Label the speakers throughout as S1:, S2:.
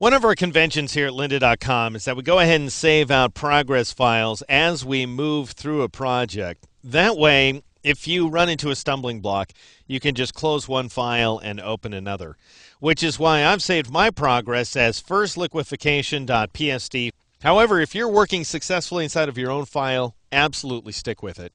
S1: One of our conventions here at lynda.com is that we go ahead and save out progress files as we move through a project. That way, if you run into a stumbling block, you can just close one file and open another, which is why I've saved my progress as firstliquefaction.psd. However, if you're working successfully inside of your own file, absolutely stick with it.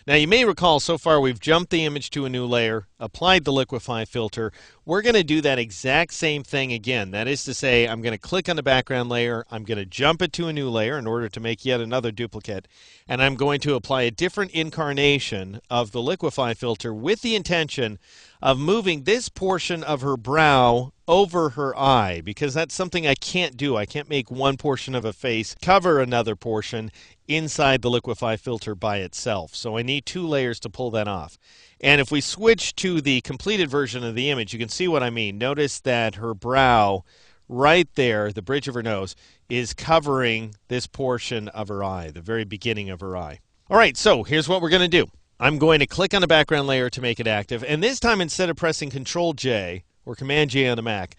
S1: Now, you may recall so far we've jumped the image to a new layer, applied the liquefy filter. We're going to do that exact same thing again. That is to say, I'm going to click on the background layer, I'm going to jump it to a new layer in order to make yet another duplicate, and I'm going to apply a different incarnation of the liquefy filter with the intention of moving this portion of her brow over her eye, because that's something I can't do. I can't make one portion of a face cover another portion inside the liquefy filter by itself. So I need two layers to pull that off. And if we switch to the completed version of the image, you can see what I mean. Notice that her brow right there, the bridge of her nose, is covering this portion of her eye, the very beginning of her eye. All right, so here's what we're going to do. I'm going to click on the background layer to make it active, and this time instead of pressing Control-J or Command-J on the Mac,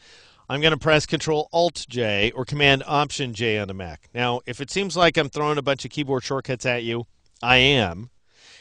S1: I'm going to press Control-Alt-J or Command-Option-J on the Mac. Now, if it seems like I'm throwing a bunch of keyboard shortcuts at you, I am.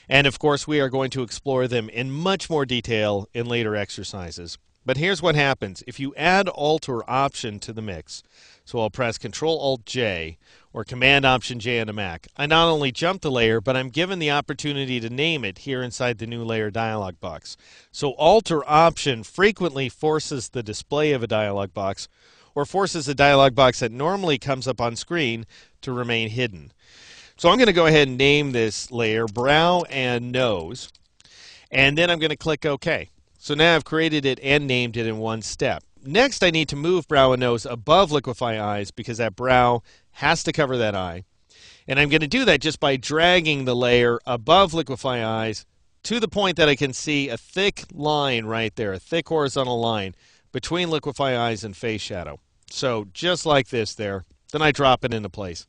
S1: And of course, we are going to explore them in much more detail in later exercises. But here's what happens. If you add Alt or Option to the mix, so I'll press Control-Alt-J or Command-Option-J on the Mac, I not only jump the layer, but I'm given the opportunity to name it here inside the New Layer dialog box. So Alt or Option frequently forces the display of a dialog box or forces a dialog box that normally comes up on screen to remain hidden. So I'm going to go ahead and name this layer Brow and Nose, and then I'm going to click OK. So now I've created it and named it in one step. Next, I need to move brow and nose above liquefy eyes because that brow has to cover that eye. And I'm going to do that just by dragging the layer above liquefy eyes to the point that I can see a thick line right there, a thick horizontal line between liquefy eyes and face shadow. So just like this there. Then I drop it into place.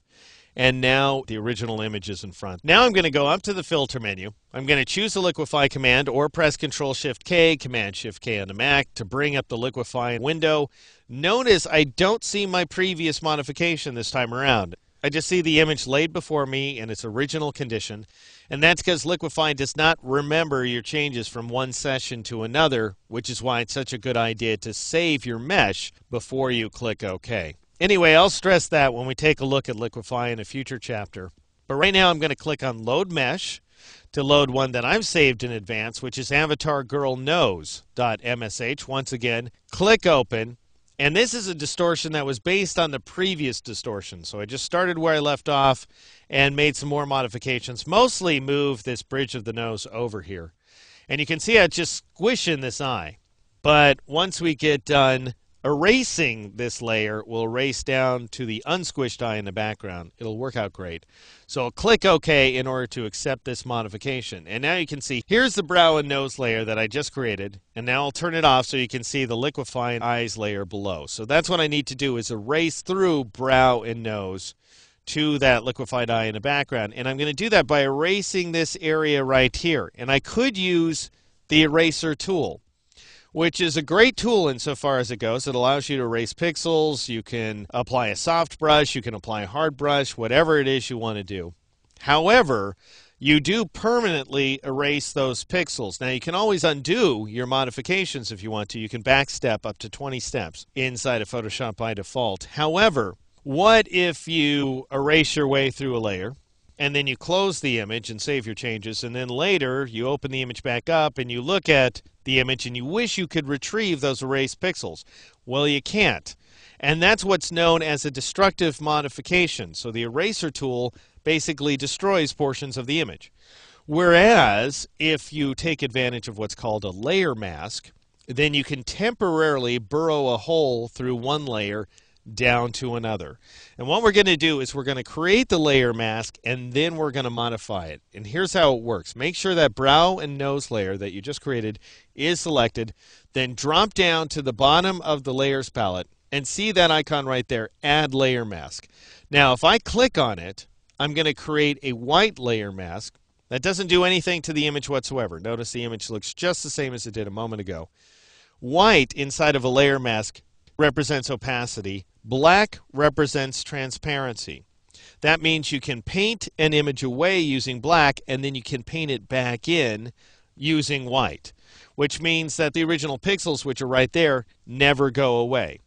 S1: And now the original image is in front. Now I'm going to go up to the filter menu. I'm going to choose the liquefy command or press Control-Shift-K, Command-Shift-K on the Mac to bring up the liquefy window. Notice I don't see my previous modification this time around. I just see the image laid before me in its original condition, and that's because liquefy does not remember your changes from one session to another, which is why it's such a good idea to save your mesh before you click OK. Anyway, I'll stress that when we take a look at liquefy in a future chapter. But right now I'm going to click on Load Mesh to load one that I've saved in advance, which is avatargirlnose.msh. Once again, click Open. And this is a distortion that was based on the previous distortion. So I just started where I left off and made some more modifications. Mostly moved this bridge of the nose over here. And you can see it's just squishing this eye. But once we get done erasing this layer, we'll erase down to the unsquished eye in the background. It'll work out great. So I'll click OK in order to accept this modification. And now you can see here's the brow and nose layer that I just created. And now I'll turn it off so you can see the liquefying eyes layer below. So that's what I need to do, is erase through brow and nose to that liquefied eye in the background. And I'm going to do that by erasing this area right here. And I could use the eraser tool, which is a great tool insofar as it goes. It allows you to erase pixels. You can apply a soft brush. You can apply a hard brush, whatever it is you want to do. However, you do permanently erase those pixels. Now, you can always undo your modifications if you want to. You can backstep up to 20 steps inside of Photoshop by default. However, what if you erase your way through a layer, and then you close the image and save your changes, and then later you open the image back up and you look at the image and you wish you could retrieve those erased pixels? Well, you can't. And that's what's known as a destructive modification. So the eraser tool basically destroys portions of the image. Whereas if you take advantage of what's called a layer mask, then you can temporarily burrow a hole through one layer down to another. And what we're going to do is we're going to create the layer mask and then we're going to modify it. And here's how it works. Make sure that brow and nose layer that you just created is selected. Then drop down to the bottom of the layers palette and see that icon right there, Add Layer Mask. Now, if I click on it, I'm going to create a white layer mask that doesn't do anything to the image whatsoever. Notice the image looks just the same as it did a moment ago. White inside of a layer mask represents opacity. Black represents transparency. That means you can paint an image away using black, and then you can paint it back in using white, which means that the original pixels, which are right there, never go away.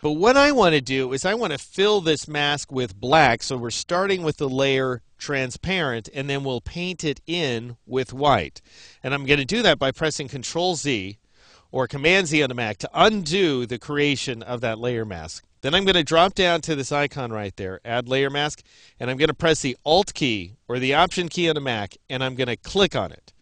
S1: But what I want to do is I want to fill this mask with black, so we're starting with the layer transparent, and then we'll paint it in with white. And I'm going to do that by pressing Control-Z or Command-Z on the Mac to undo the creation of that layer mask. Then I'm going to drop down to this icon right there, Add Layer Mask, and I'm going to press the Alt key or the Option key on the Mac, and I'm going to click on it.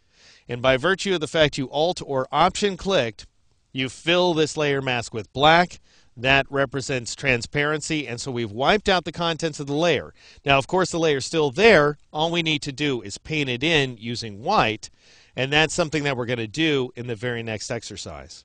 S1: And by virtue of the fact you Alt or Option clicked, you fill this layer mask with black. That represents transparency, and so we've wiped out the contents of the layer. Now, of course, the layer's still there. All we need to do is paint it in using white, and that's something that we're going to do in the very next exercise.